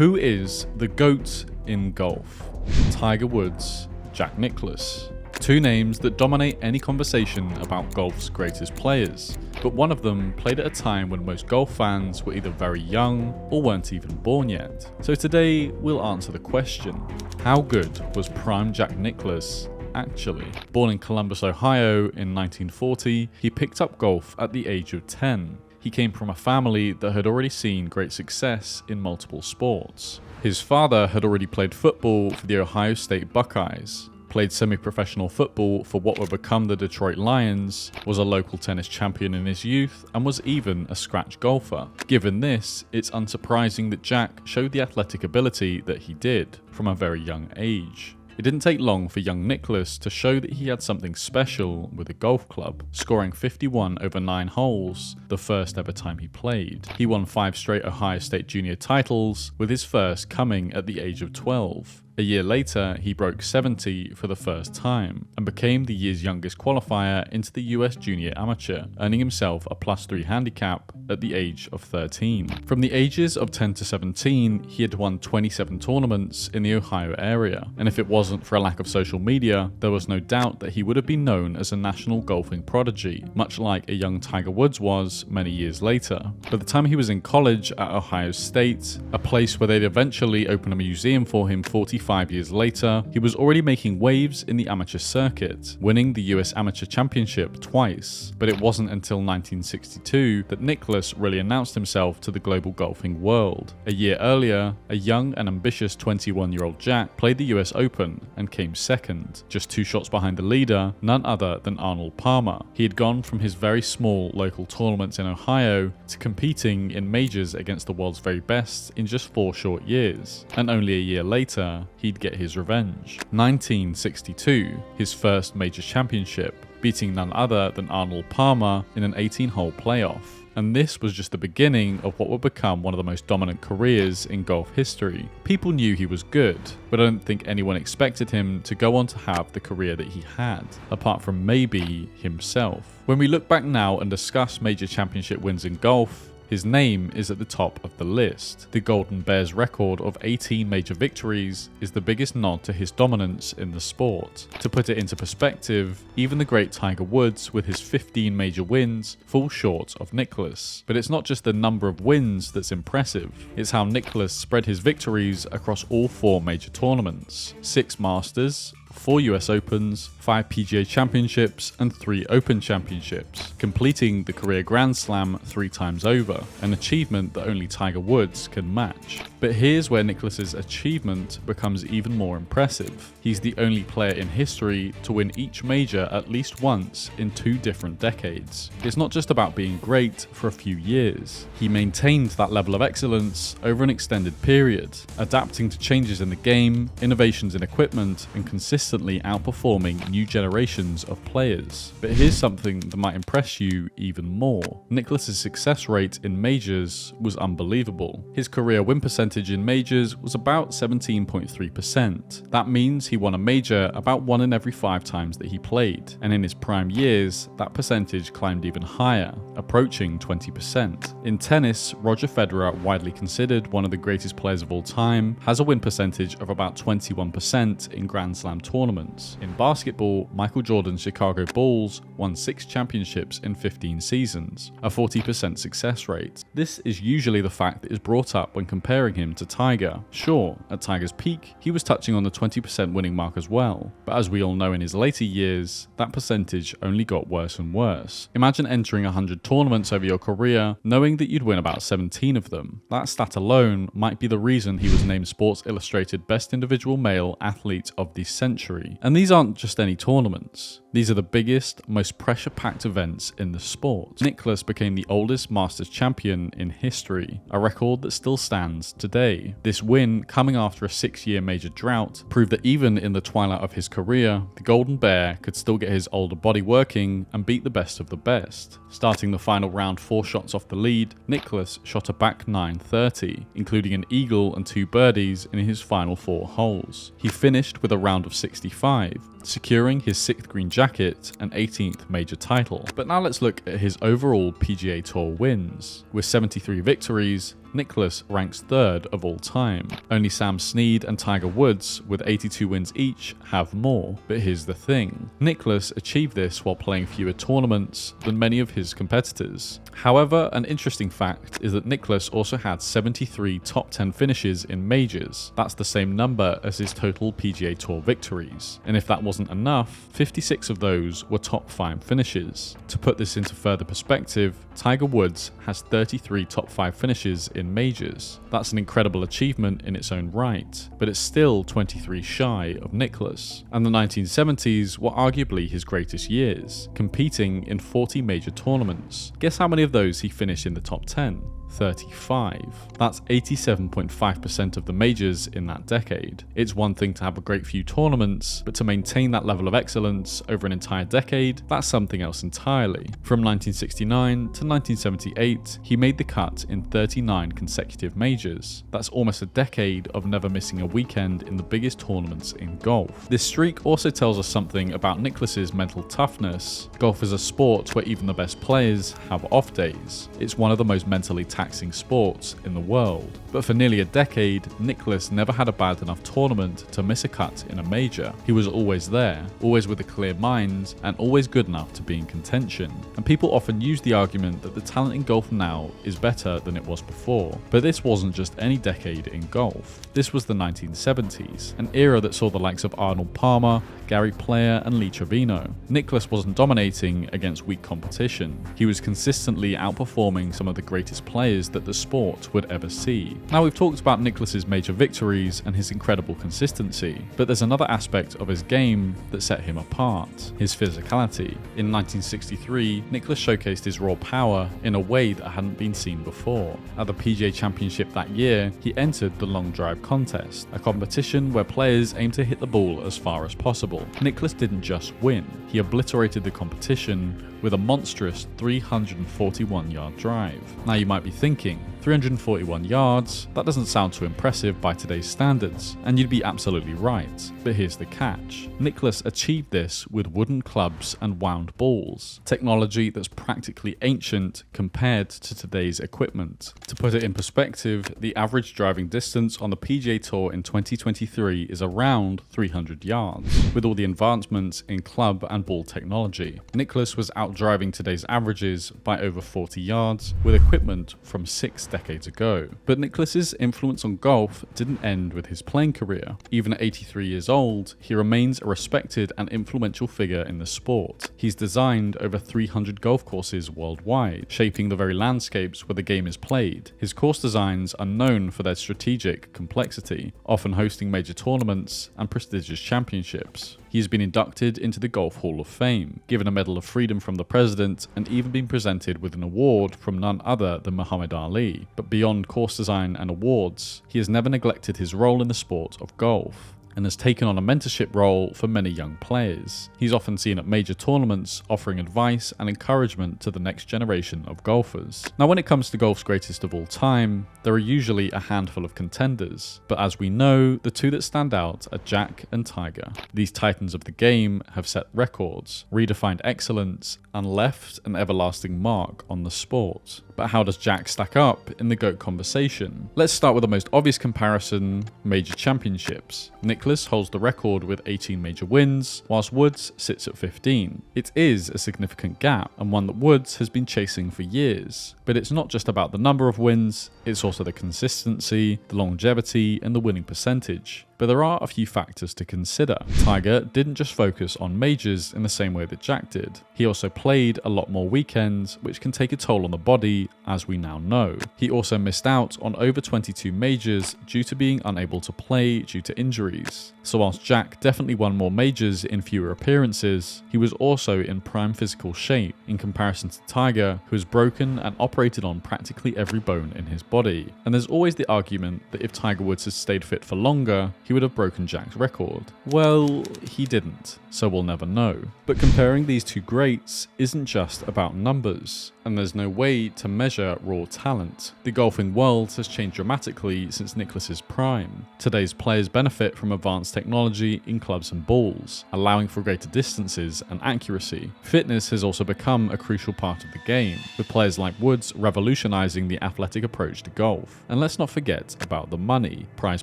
Who is the GOAT in golf? Tiger Woods, Jack Nicklaus. Two names that dominate any conversation about golf's greatest players, but one of them played at a time when most golf fans were either very young or weren't even born yet. So today we'll answer the question, how good was prime Jack Nicklaus actually? Born in Columbus, Ohio in 1940, he picked up golf at the age of 10. He came from a family that had already seen great success in multiple sports. His father had already played football for the Ohio State Buckeyes, played semi-professional football for what would become the Detroit Lions, was a local tennis champion in his youth, and was even a scratch golfer. Given this, it's unsurprising that Jack showed the athletic ability that he did from a very young age. It didn't take long for young Nicklaus to show that he had something special with a golf club, scoring 51 over 9 holes the first ever time he played. He won 5 straight Ohio State junior titles, with his first coming at the age of 12. A year later, he broke 70 for the first time and became the year's youngest qualifier into the US Junior Amateur, earning himself a +3 handicap at the age of 13. From the ages of 10 to 17, he had won 27 tournaments in the Ohio area, and if it wasn't for a lack of social media, there was no doubt that he would have been known as a national golfing prodigy, much like a young Tiger Woods was many years later. By the time he was in college at Ohio State, a place where they'd eventually open a museum for him 45 years later, he was already making waves in the amateur circuit, winning the US Amateur Championship twice. But it wasn't until 1962 that Nicklaus really announced himself to the global golfing world. A year earlier, a young and ambitious 21-year-old Jack played the US Open and came second, just 2 shots behind the leader, none other than Arnold Palmer. He had gone from his very small local tournaments in Ohio to competing in majors against the world's very best in just 4 short years, and only a year later, he'd get his revenge. 1962, his first major championship, beating none other than Arnold Palmer in an 18-hole playoff. And this was just the beginning of what would become one of the most dominant careers in golf history. People knew he was good, but I don't think anyone expected him to go on to have the career that he had, apart from maybe himself. When we look back now and discuss major championship wins in golf, his name is at the top of the list. The Golden Bear's record of 18 major victories is the biggest nod to his dominance in the sport. To put it into perspective, even the great Tiger Woods with his 15 major wins falls short of Nicklaus. But it's not just the number of wins that's impressive, it's how Nicklaus spread his victories across all 4 major tournaments: 6 Masters, 4 US Opens, 5 PGA Championships, and 3 Open Championships, completing the career Grand Slam 3 times over, an achievement that only Tiger Woods can match. But here's where Nicklaus's achievement becomes even more impressive. He's the only player in history to win each major at least once in 2 different decades. It's not just about being great for a few years. He maintained that level of excellence over an extended period, adapting to changes in the game, innovations in equipment, and consistently outperforming new generations of players. But here's something that might impress you even more. Nicklaus's success rate in majors was unbelievable. His career win percentage in majors was about 17.3%. That means he won a major about 1 in every 5 times that he played, and in his prime years, that percentage climbed even higher, approaching 20%. In tennis, Roger Federer, widely considered one of the greatest players of all time, has a win percentage of about 21% in Grand Slam tournaments. In basketball, Michael Jordan's Chicago Bulls won 6 championships in 15 seasons, a 40% success rate. This is usually the fact that is brought up when comparing him to Tiger. Sure, at Tiger's peak, he was touching on the 20% winning mark as well, but as we all know in his later years, that percentage only got worse and worse. Imagine entering 100 tournaments over your career, knowing that you'd win about 17 of them. That stat alone might be the reason he was named Sports Illustrated Best Individual Male Athlete of the Century. And these aren't just any tournaments. These are the biggest, most pressure-packed events in the sport. Nicklaus became the oldest Masters champion in history, a record that still stands today. This win, coming after a 6-year major drought, proved that even in the twilight of his career, the Golden Bear could still get his older body working and beat the best of the best. Starting the final round 4 shots off the lead, Nicklaus shot a back 930, including an eagle and 2 birdies in his final 4 holes. He finished with a round of 65, securing his 6th green jacket and 18th major title. But now let's look at his overall PGA Tour wins. With 73 victories, Nicklaus ranks 3rd of all time. Only Sam Snead and Tiger Woods, with 82 wins each, have more. But here's the thing. Nicklaus achieved this while playing fewer tournaments than many of his competitors. However, an interesting fact is that Nicklaus also had 73 top 10 finishes in majors. That's the same number as his total PGA Tour victories. And if that wasn't enough, 56 of those were top 5 finishes. To put this into further perspective, Tiger Woods has 33 top 5 finishes in majors. That's an incredible achievement in its own right, but it's still 23 shy of Nicklaus. And the 1970s were arguably his greatest years, competing in 40 major tournaments. Guess how many of those he finished in the top 10? 35. That's 87.5% of the majors in that decade. It's one thing to have a great few tournaments, but to maintain that level of excellence over an entire decade, that's something else entirely. From 1969 to 1978, he made the cut in 39 consecutive majors. That's almost a decade of never missing a weekend in the biggest tournaments in golf. This streak also tells us something about Nicklaus's mental toughness. Golf is a sport where even the best players have off days. It's one of the most mentally taxing sports in the world. But for nearly a decade, Nicklaus never had a bad enough tournament to miss a cut in a major. He was always there, always with a clear mind, and always good enough to be in contention. And people often use the argument that the talent in golf now is better than it was before. But this wasn't just any decade in golf. This was the 1970s, an era that saw the likes of Arnold Palmer, Gary Player, and Lee Trevino. Nicklaus wasn't dominating against weak competition. He was consistently outperforming some of the greatest players that the sport would ever see. Now, we've talked about Nicklaus's major victories and his incredible consistency, but there's another aspect of his game that set him apart: his physicality. In 1963, Nicklaus showcased his raw power in a way that hadn't been seen before. At the PGA Championship that year, he entered the long drive contest, a competition where players aim to hit the ball as far as possible. Nicklaus didn't just win, he obliterated the competition with a monstrous 341-yard drive. Now you might be thinking, 341 yards? That doesn't sound too impressive by today's standards, and you'd be absolutely right. But here's the catch. Nicklaus achieved this with wooden clubs and wound balls, technology that's practically ancient compared to today's equipment. To put it in perspective, the average driving distance on the PGA Tour in 2023 is around 300 yards, with all the advancements in club and ball technology. Nicklaus was outdriving today's averages by over 40 yards with equipment from 6 decades ago. But Nicklaus's influence on golf didn't end with his playing career. Even at 83 years old, he remains a respected and influential figure in the sport. He's designed over 300 golf courses worldwide, shaping the very landscapes where the game is played. His course designs are known for their strategic complexity, often hosting major tournaments and prestigious championships. He has been inducted into the Golf Hall of Fame, given a Medal of Freedom from the President, and even been presented with an award from none other than Muhammad Ali. But beyond course design and awards, he has never neglected his role in the sport of golf, and has taken on a mentorship role for many young players. He's often seen at major tournaments offering advice and encouragement to the next generation of golfers. Now, when it comes to golf's greatest of all time, there are usually a handful of contenders, but as we know, the two that stand out are Jack and Tiger. These titans of the game have set records, redefined excellence, and left an everlasting mark on the sport. But how does Jack stack up in the GOAT conversation? Let's start with the most obvious comparison: major championships. Nicklaus holds the record with 18 major wins, whilst Woods sits at 15. It is a significant gap, and one that Woods has been chasing for years. But it's not just about the number of wins, it's also the consistency, the longevity, and the winning percentage. But there are a few factors to consider. Tiger didn't just focus on majors in the same way that Jack did. He also played a lot more weekends, which can take a toll on the body, as we now know. He also missed out on over 22 majors due to being unable to play due to injuries. So whilst Jack definitely won more majors in fewer appearances, he was also in prime physical shape in comparison to Tiger, who has broken and operated on practically every bone in his body. And there's always the argument that if Tiger Woods had stayed fit for longer, he he would have broken Jack's record. Well, he didn't, so we'll never know. But comparing these two greats isn't just about numbers, and there's no way to measure raw talent. The golfing world has changed dramatically since Nicklaus's prime. Today's players benefit from advanced technology in clubs and balls, allowing for greater distances and accuracy. Fitness has also become a crucial part of the game, with players like Woods revolutionizing the athletic approach to golf. And let's not forget about the money. Prize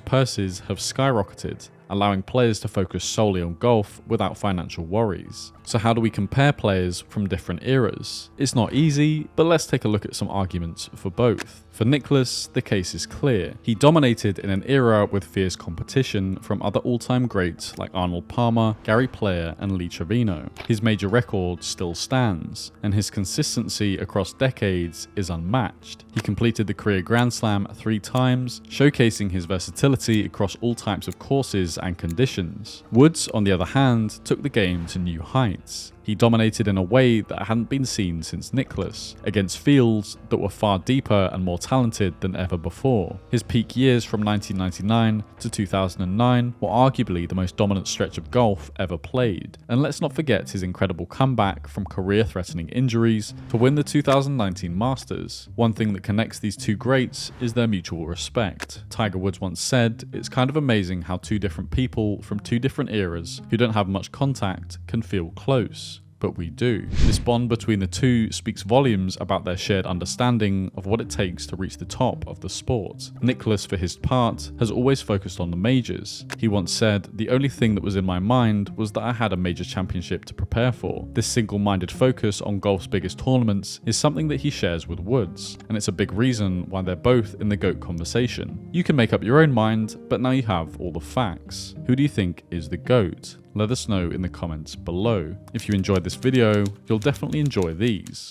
purses have skyrocketed, allowing players to focus solely on golf without financial worries. So how do we compare players from different eras? It's not easy, but let's take a look at some arguments for both. For Nicklaus, the case is clear. He dominated in an era with fierce competition from other all-time greats like Arnold Palmer, Gary Player, and Lee Trevino. His major record still stands, and his consistency across decades is unmatched. He completed the career Grand Slam 3 times, showcasing his versatility across all types of courses and conditions. Woods, on the other hand, took the game to new heights. He dominated in a way that hadn't been seen since Nicklaus, against fields that were far deeper and more talented than ever before. His peak years from 1999 to 2009 were arguably the most dominant stretch of golf ever played. And let's not forget his incredible comeback from career-threatening injuries to win the 2019 Masters. One thing that connects these two greats is their mutual respect. Tiger Woods once said, "It's kind of amazing how two different people from two different eras who don't have much contact can feel close." But we do. This bond between the two speaks volumes about their shared understanding of what it takes to reach the top of the sport. Nicklaus, for his part, has always focused on the majors. He once said, "The only thing that was in my mind was that I had a major championship to prepare for." This single-minded focus on golf's biggest tournaments is something that he shares with Woods, and it's a big reason why they're both in the GOAT conversation. You can make up your own mind, but now you have all the facts. Who do you think is the GOAT? Let us know in the comments below. If you enjoyed this video, you'll definitely enjoy these.